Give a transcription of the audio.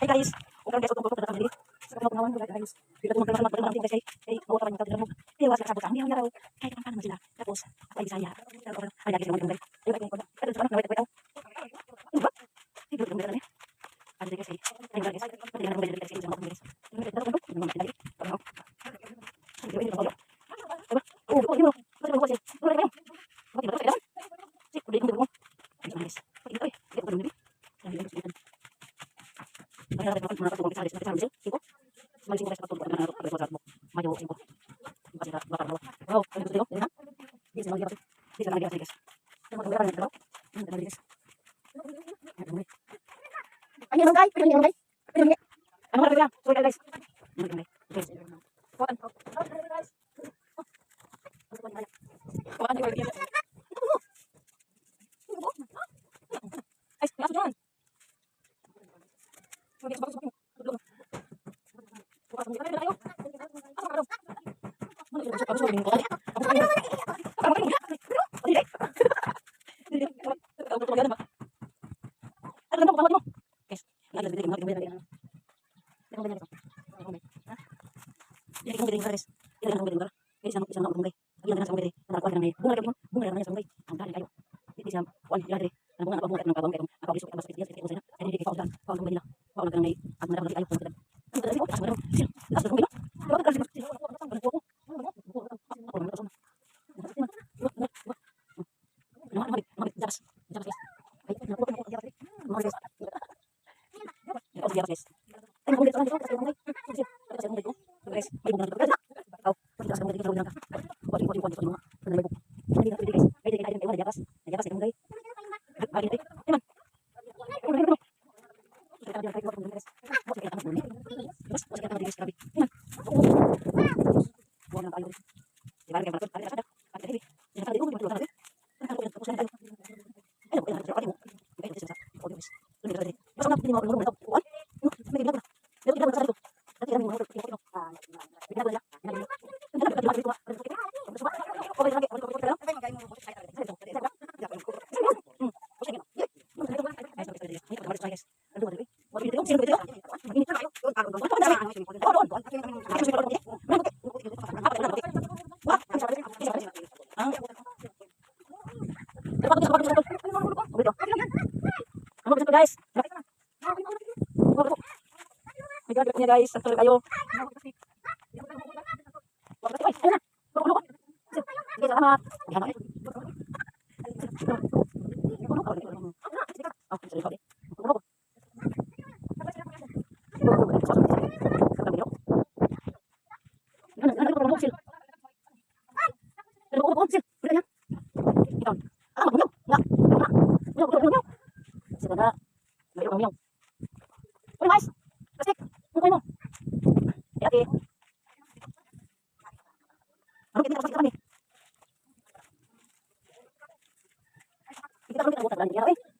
Hey guys, kung guys, kung na kami sa mga kunawan guys. Dito mo naman natin guys ay bawa pa rin ka mo. Iwas ka sa butang niya raw. Kahit paano sila. Tapos ako ay Bisaya. Pero ay lagi naman guys. Ay ko ko. Pero sa nawait ko. Diba? Dito mo na. Ada guys. Ay guys. Pati na mga guys sa mga guys. Ini kita tahu ini mana lagi. Tahu. Ini tahu. Oh, oh, ini. Mana mana sih? Mana mana? Mati baru saya. Sip, udah ini dulu. Guys. Pati ito eh. Dia bukan ini. Ini ini. Ada apa mana tuh bisa bisa sih? Maling guys patungkol na nato sa mo. Mayo ko. Kasi bakal mo. Wow, ano dito? Yan. Yes, mga guys. Dito na guys. Ano ba ang dito? Ano ba guys? Ano yung guys? Ano yung guys? Ano yung ano ba guys? Sorry guys. Ano yung guys? Kuan. Guys. Kuan yung guys. Ay, aso yan. Okay, bagus bagus. Guys, guys, sakto kayo. Salamat. Kita